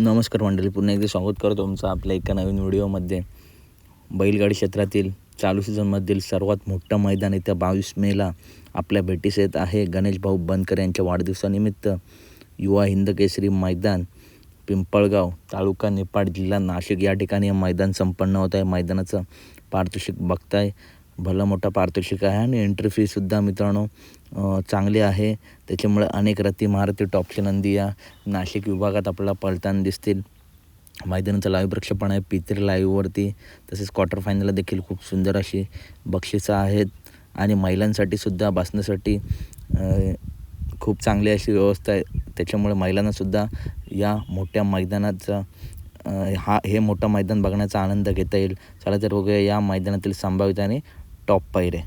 नमस्कार मंडळी, पुन्हा एकदा स्वागत करतो तुमचं आपल्या एका नवीन व्हिडिओमध्ये. बैलगाडी क्षेत्रातील चालू सीझनमधील सर्वात मोठं मैदान येत्या 22 मेला आपल्या भेटीस येत आहे. गणेश भाऊ बनकर यांच्या वाढदिवसानिमित्त युवा हिंद केसरी मैदान पिंपळगाव, तालुका निफाड, जिल्हा नाशिक या ठिकाणी हे मैदान संपन्न होत आहे. मैदानाचं पारितोषिक बघताय, भलं मोठा पारितोषिक आहे आणि एंट्री फीसुद्धा मित्रांनो चांगली आहे. त्याच्यामुळे अनेक रथी महारथी टॉपचे नंदी या नाशिक विभागात आपल्याला पळताना दिसतील. मैदानाचं लाईव्ह प्रक्षेपण आहे P3 लाईव्हवरती. तसेच क्वार्टर फायनलला देखील खूप सुंदर अशी बक्षिसं आहेत आणि महिलांसाठी सुद्धा बसण्यासाठी खूप चांगली अशी व्यवस्था आहे. त्याच्यामुळे महिलांनासुद्धा या मोठ्या मैदानाचा हे मोठं मैदान बघण्याचा आनंद घेता येईल. चला तर बघूया या मैदानातील संभाव्यता आणि टॉप पायऱ्या.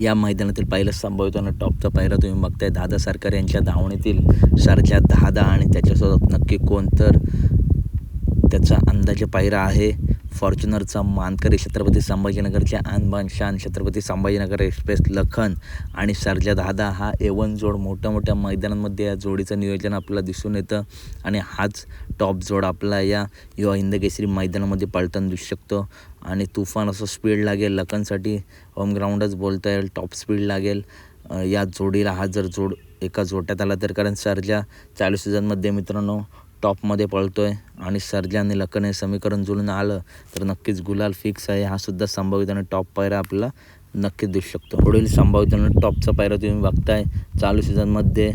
या मैदानातील पहिलं संभाव्यता आणि टॉपचा पायरा तुम्ही बघताय दादा सरकार यांच्या धावणीतील सरजा दादा आणि त्याच्यासोबत नक्की कोण, तर त्याचा अंदाजे पायरा आहे फॉर्च्युनरचा मानकरी छत्रपती संभाजीनगरच्या आणबान शान छत्रपती संभाजीनगर एक्सप्रेस लखन आणि सरजा दादा. हा A1 जोड मोठ्या मैदानांमध्ये या जोडीचं नियोजन आपल्याला दिसून येतं आणि हाच टॉप जोड आपला या युवा हिंद केसरी मैदानामध्ये पळताना दिसू शकतो. आणि तुफान असं स्पीड लागेल लखनसाठी, होम ग्राउंडच बोलता येईल, टॉप स्पीड लागेल या जोडीला. हा जर जोड एका जोट्यात आला तर, कारण सरजा चालू सीझनमध्ये मित्रांनो टॉपमध्ये पळतो आहे आणि सरजा आणि लखन हे समीकरण जुळून आलं तर नक्कीच गुलाल फिक्स आहे. हा सुद्धा संभावित आणि टॉप पायरा आपल्याला नक्कीच दिसू शकतो. पुढील संभावित आणि टॉपचा पायरा तुम्ही बघताय चालू सीझनमध्ये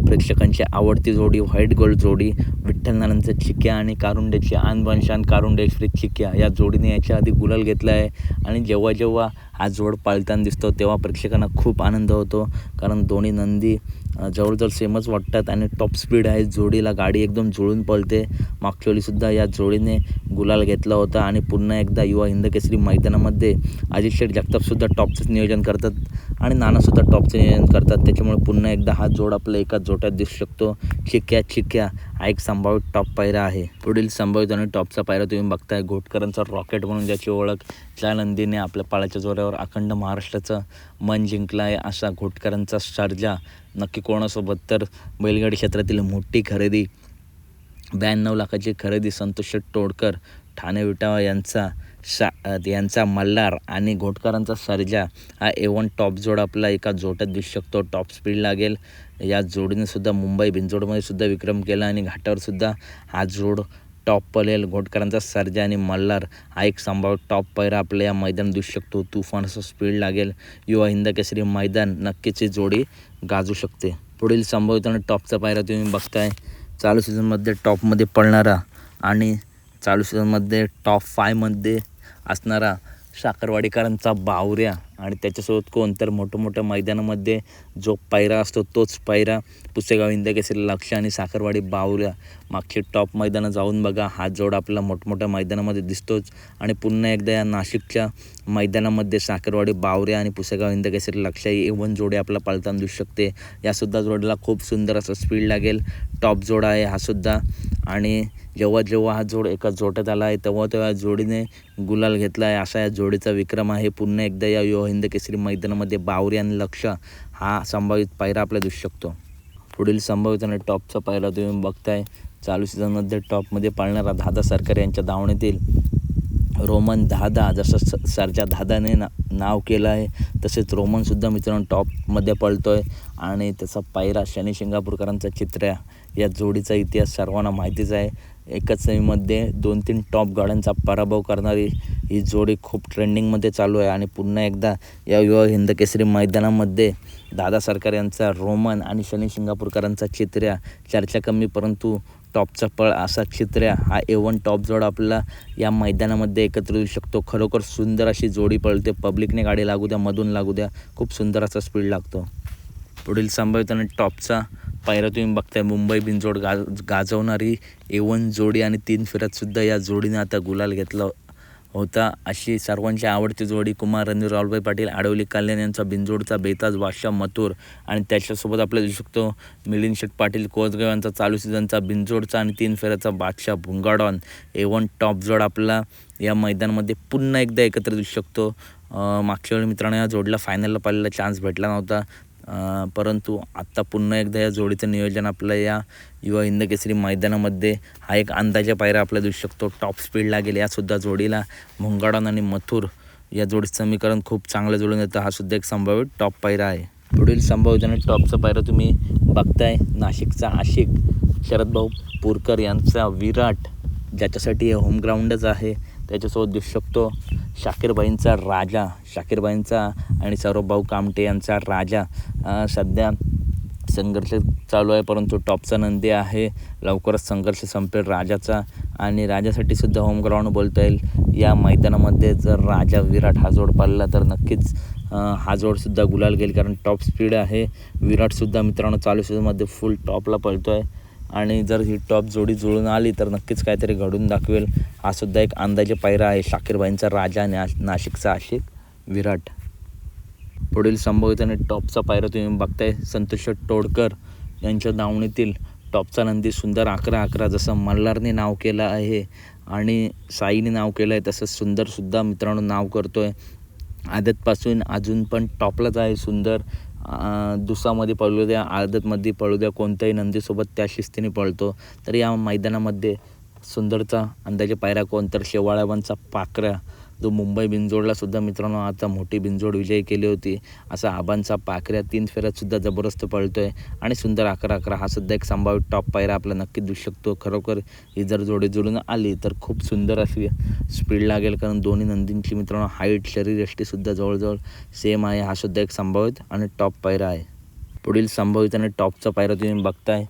प्रेक्षकांची आवडती जोडी, व्हाईट गोल्ड जोडी, विठ्ठल नानांचं चिक्या आणि कारुंड्याची आणबान शान कारुंडे एक्सप्रेस चिक्या या जोडीने याच्या आधी गुलाल घेतला आहे. आणि जेव्हा हा जोड पाळताना दिसतो तेव्हा प्रेक्षकांना खूप आनंद होतो, कारण दोन्ही नंदी जवळजवळ सेमच वाटतात आणि टॉप स्पीड आहे जोडीला. गाडी एकदम जुळून पळते. मागच्या वेळीसुद्धा या जोडीने गुलाल घेतला होता आणि पुन्हा एकदा युवा हिंद केसरी मैदानामध्ये अजित शेठ जगतापसुद्धा टॉपचंच नियोजन करतात आणि नानासुद्धा टॉपचं नियोजन करतात. त्याच्यामुळे पुन्हा एकदा हा जोड आपला एकाच जोट्यात दिसू शकतो. चिक्या हा एक संभाव्य टॉप पायरा आहे. पुढील संभावित आणि टॉपचा पायरा तुम्ही बघताय घोटकरांचा रॉकेट म्हणून ज्याची ओळख, ज्या नंदीने आपल्या पाळाच्या जोऱ्यावर अखंड महाराष्ट्राचं मन जिंकलं आहे, असा घोटकरांचा सरजा नक्की कोणासोबत, तर बैलगाडी क्षेत्रातील मोठी खरेदी 92 लाखाची खरेदी संतोष शेठ तोडकर ठाणे विटावा यांचा मल्हार आणि घोटकरांचा सरजा हा A1 टॉप जोड आपला एका जोट्यात दिसू शकतो. टॉप स्पीड लागेल. या जोडीने सुद्धा मुंबई बिनजोडमध्ये सुद्धा विक्रम केला आणि घाटावर सुद्धा हा जोड टॉप पळेल. घोटकरांचा सरजा आणि मल्हार हा एक संभाव्य टॉप पायरा आपल्या या मैदानात दिसू शकतो. तुफान असं स्पीड लागेल. युवा हिंद केसरी मैदान नक्कीच ही जोडी गाजू शकते. पुढील संभावित आणि टॉपचा पायरा तुम्ही बघताय चालू सीझनमध्ये टॉपमध्ये पळणारा आणि चालू सीझनमध्ये टॉप 5 मध्ये असणारा साखरवाडीकरांचा बावऱ्या आणि त्याच्यासोबत कोण, तर मोठ्या मैदानामध्ये जो पायरा असतो तोच पायरा पुसेगाव हिंद केसरी लक्ष आणि साखरवाडी बावऱ्या. मागचे टॉप मैदानं जाऊन बघा, हा जोड आपला मोठमोठ्या मैदानामध्ये दिसतोच आणि पुन्हा एकदा या नाशिकच्या मैदानामध्ये साखरवाडी बावऱ्या आणि पुसेगाव हिंद केसरी लक्ष ही A1 जोडी आपला पळताना दिसू शकते. यासुद्धा जोडीला खूप सुंदर असं स्पीड लागेल. टॉप जोड आहे हा सुद्धा आणि जेव्हा हा जोड एका जोट्यात आला आहे तेव्हा जोडीने गुलाल घेतला आहे, असा या जोडीचा विक्रम आहे. पुन्हा एकदा या युवा हिंद केसरी मैदानामध्ये बावरी आणि लक्ष हा संभावित पायरा आपला दिसू शकतो. पुढील संभावित आणि टॉपचा पायरा तुम्ही बघताय चालू सीझनमध्ये टॉपमध्ये पाळणारा दादा सरकार यांच्या धावणीतील रोमन दादा. जसं सरजा दादाने नाव केलं आहे तसेच रोमनसुद्धा मित्रांनो टॉपमध्ये पळतो आहे आणि त्याचा पायरा शनी शिंगापूरकरांचा चित्र्या. या जोडीचा इतिहास सर्वांना माहितीच आहे. एकच सेमीमध्ये 2-3 टॉप गाड्यांचा पराभव करणारी ही जोडी खूप ट्रेंडिंगमध्ये चालू आहे आणि पुन्हा एकदा या युवा हिंद केसरी मैदानामध्ये दादा सरकार यांचा रोमन आणि शनी शिंगापूरकरांचा चित्र्या चर्चा कमी परंतु टॉपचा पळ असा चित्र्या हा A1 टॉप जोड आपला या मैदानामध्ये एकत्र येऊ शकतो. खरोखर सुंदर अशी जोडी पळते. पब्लिकने गाडी लागू द्या, मधून लागू द्या, खूप सुंदर असा स्पीड लागतो. पुढील संभावित आणि टॉपचा पायरा तुम्ही बघताय मुंबई बिनजोड गाजवणारी A1 जोडी आणि 3 फेऱ्यातसुद्धा या जोडीने आता गुलाल घेतला होता. अशी सर्वांची आवडती जोडी कुमार रणवीर राहुलभाई पाटील आडवली कल्याण यांचा बिनजोडचा बेताज बादशाह मथुर आणि त्याच्यासोबत आपल्याला दिसू शकतो मिलिंद शेठ पाटील कोसगाव यांचा चालू सीझनचा बिनजोडचा आणि 3 फेऱ्याचा बादशाह भुंगाडॉन. A1 टॉप जोड आपला या मैदानामध्ये पुन्हा एकदा एकत्र दिसू शकतो. मागच्या वेळी मित्रांनो या जोडीला फायनलला पाहिलेला चान्स भेटला नव्हता परंतु आत्ता पुन्हा एकदा या जोडीचं नियोजन आपलं या युवा हिंदकेसरी मैदानामध्ये हा एक अंदाजे पायरा आपल्याला दिसू शकतो. टॉप स्पीड लागेल यासुद्धा जोडीला. मुंगाडन आणि मथुर या जोडीचं समीकरण खूप चांगलं जुळून येतं. हा सुद्धा एक संभाव्य टॉप पायरा आहे. पुढील संभाव्य आणि टॉपचा पायरा तुम्ही बघताय. नाशिकचा आशिक शरदभाऊ पुरकर यांचा विराट, ज्याच्यासाठी हे होम ग्राउंडच आहे. त्याच्यासोबत दिसू शकतो शाकीरबाईंचा राजा, शाकीरबाईंचा आणि सौरभभाऊ कामटे यांचा राजा. सध्या संघर्ष चालू आहे, परंतु टॉपचा नंदी आहे. लवकरच संघर्ष संपेल राजाचा, आणि राजासाठी सुद्धा होम ग्राउंड बोलता येईल. या मैदानामध्ये जर राजा विराट हा जोड पाळला तर नक्कीच हा जोडसुद्धा गुलाल घेईल, कारण टॉप स्पीड आहे. विराटसुद्धा मित्रांनो चालू सीझनमध्ये फुल टॉपला पळतो आहे, आणि जर ही टॉप जोडी जुळून आली तर नक्कीच काहीतरी घडून दाखवेल. हा सुद्धा एक अंदाजे पायरा आहे. शाकीरबाईंचा राजा आणि नाशिकचा आशिक विराट. पुढील संभावित आणि टॉपचा पायरा तुम्ही बघताय. संतोष तोडकर यांच्या दावणीतील टॉपचा नंदी सुंदर 11-11, जसं मल्हारने नाव केलं आहे आणि साईने नाव केलं आहे, तसं सुंदरसुद्धा मित्रांनो नाव करतो आहे. आदतपासून अजून पण टॉपलाच आहे सुंदर. दुसामध्ये पळू द्या, आदतमध्ये पळू द्या, कोणत्याही नंदीसोबत त्या शिस्तीने पळतो. तर या मैदानामध्ये सुंदरचा अंदाजे पायरा कोण, तर शेवाळ्यावांचा पाखरा, जो मुंबई बिनजोडला सुद्धा मित्रांनो आता मोठी बिनजोड विजयी केली होती. असा आबांचा पाखऱ्या 3 फेऱ्यात सुद्धा जबरदस्त पळतोय, आणि सुंदर 11-11 हा सुद्धा एक संभाव्य टॉप पायरा आपला नक्की दिसू शकतो. खरोखर ही जर जोडी जुळून आली तर खूप सुंदर अशी स्पीड लागेल, कारण दोन्ही नंदींची मित्रांनो हाईट, शरीरयष्टीसुद्धा जवळजवळ सेम आहे. हा सुद्धा एक संभावित आणि टॉप पायरा आहे. पुढील संभावित आणि टॉपचा पायरा तुम्ही बघताय.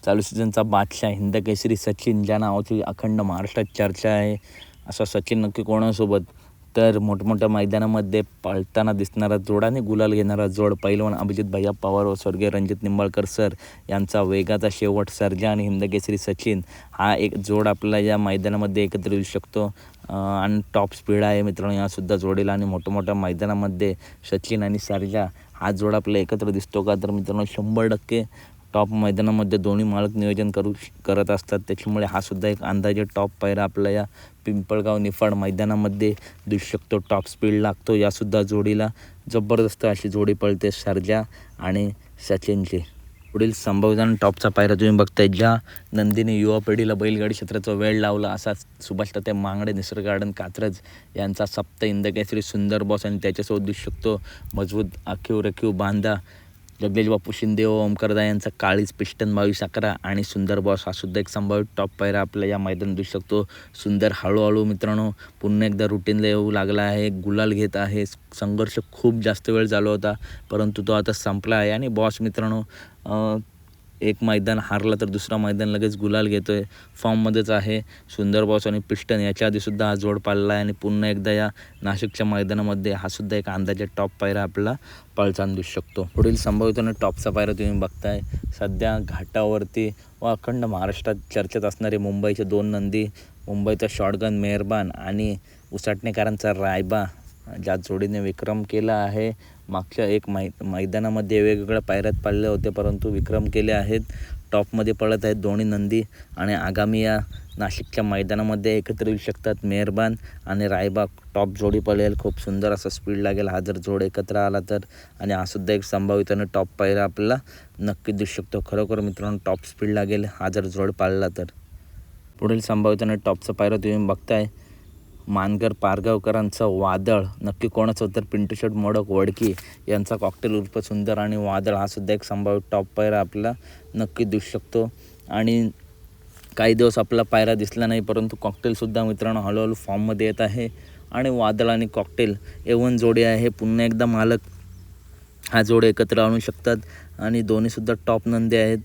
चालू सीझनचा बादशाह हिंदकेसरी सचिन, ज्या नावाची अखंड महाराष्ट्रात चर्चा आहे. असा सचिन नक्की कोणासोबत, तर मोठमोठ्या मैदानामध्ये पळताना दिसणारा जोडाने गुलाल घेणारा जोड पैलवान अभिजित भैया पवार व स्वर्गीय रणजित निंबाळकर सर यांचा वेगाचा शेवट सर्जा आणि हिंदकेसरी सचिन हा एक जोड आपला या मैदानामध्ये एकत्र येऊ शकतो. आणि टॉप स्पीड आहे मित्रांनो यासुद्धा जोडीला, आणि मोठमोठ्या मैदानामध्ये सचिन आणि सर्जा हा जोड आपला एकत्र दिसतो का, तर मित्रांनो 100% टॉप मैदानामध्ये दोन्ही मालक नियोजन करत असतात. त्याच्यामुळे हा सुद्धा एक अंदाजे टॉप पायरा आपला या पिंपळगाव निफाड मैदानामध्ये दिसू शकतो. टॉप स्पीड लागतो यासुद्धा जोडीला. जबरदस्त अशी जोडी पळते सर्जा आणि सचिनची. पुढील संभाव्य आणि टॉपचा पायरा तुम्ही बघताय. ज्या नंदीने युवा पिढीला बैलगाडी क्षेत्राचा वेळ लावला, असा सुभाष तात्या मांगडे निसर्ग गार्डन कात्रज यांचा सप्त हिंदकेसरी सुंदर बॉस, आणि त्याच्यासोबत दिसू शकतो मजबूत आखीव रखीव बांधा जगदीश बापू शिंदे व ओमकारदा यांचा काळीज पिस्टन 22-11 आणि सुंदर बॉस हा सुद्धा एक संभाव्य टॉप पायरा आपल्या या मैदानात दिसू शकतो. सुंदर हळूहळू मित्रांनो पुन्हा एकदा रुटीनला येऊ लागला आहे, गुलाल घेत आहे. संघर्ष खूप जास्त वेळ चालू होता, परंतु तो आता संपला आहे, आणि बॉस मित्रांनो एक मैदान हारला तर दुसरा मैदान लगेच गुलाल घेतो आहे. फॉर्ममध्येच आहे. सुंदर बॉस आणि पिस्टन याच्या आधीसुद्धा हा जोड पाळला आहे, आणि पुन्हा एकदा या नाशिकच्या मैदानामध्ये हा सुद्धा एक अंदाजे टॉप पायरा आपला पळताना दिसू शकतो. पुढील संभावित आणि टॉपचा पायरा तुम्ही बघताय. सध्या घाटावरती व अखंड महाराष्ट्रात चर्चेत असणारे मुंबईचे 2 नंदी, मुंबईचा शॉटगन मेहरबान आणि उसाटणेकरांचा रायबा, ज्या जोडीने विक्रम केला आहे. मागच्या एक मैदानामध्ये वेगवेगळ्या पायऱ्यात पळले होते, परंतु विक्रम केले आहेत. टॉपमध्ये पळत आहेत दोन्ही नंदी, आणि आगामी या नाशिकच्या मैदानामध्ये एकत्र येऊ शकतात. मेहरबान आणि रायबा टॉप जोडी पळेल. खूप सुंदर असा स्पीड लागेल हा जर जोड एकत्र आला तर, आणि हा सुद्धा एक संभावित आणि टॉप पायरा आपल्याला नक्की दिसू शकतो. खरोखर मित्रांनो टॉप स्पीड लागेल हा जर जोड पाळला तर. पुढील संभावित आणि टॉपचा पायरा तुम्ही बघताय. मानकर पारगावकरांचा वादळ नक्की कोणाचं, तर पिंटू शर्ट मोडक वडकी यांचा कॉकटेल उर्फ सुंदर आणि वादळ हा सुद्धा एक संभाव्य टॉप पायरा आपला नक्की दिसू शकतो. आणि काही दिवस आपला पायरा दिसला नाही, परंतु कॉकटेलसुद्धा मित्रांनो हळूहळू फॉर्ममध्ये येत आहे, आणि वादळ आणि कॉकटेल A1 जोडी आहे. पुन्हा एकदा मालक हा जोड एकत्र आणू शकतात, आणि दोन्हीसुद्धा टॉप नंदी आहेत.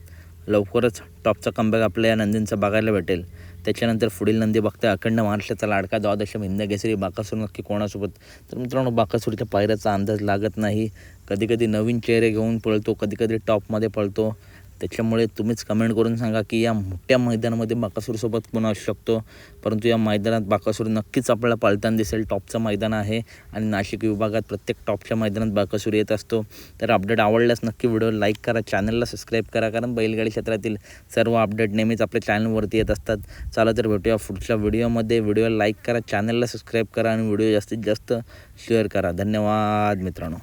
लवकरच टॉपचा कमबॅक आपल्या या नंदींचा बघायला भेटेल. त्याच्यानंतर पुढील नंदी बघताय. अखंड महाराष्ट्राचा लाडका द्वादशम हिंदकेसरी बाकासूर नक्की कोणासोबत, तर मित्रांनो बाकासूरच्या पायऱ्याचा अंदाज लागत नाही. कधी कधी नवीन चेहरे घेऊन पळतो, कधी कधी टॉपमध्ये पळतो. त्याच्यामुळे तुम्हीच कमेंट करून सांगा की या मोठ्या मैदानामध्ये बाकासूरसोबत कोण असू शकतो. परंतु या मैदानात बाकासूर नक्कीच आपल्याला पळताना दिसेल. टॉपचं मैदान आहे, आणि नाशिक विभागात प्रत्येक टॉपच्या मैदानात बाकासूर येत असतो. तर अपडेट आवडल्यास नक्की व्हिडिओ लाईक करा, चॅनलला सबस्क्राईब करा, कारण बैलगाडी क्षेत्रातील सर्व अपडेट नेहमीच आपल्या चॅनलवरती येत असतात. चला तर भेटूया पुढच्या व्हिडिओमध्ये. व्हिडिओला लाईक करा, चॅनलला सबस्क्राईब करा, आणि व्हिडिओ जास्तीत जास्त शेअर करा. धन्यवाद मित्रांनो.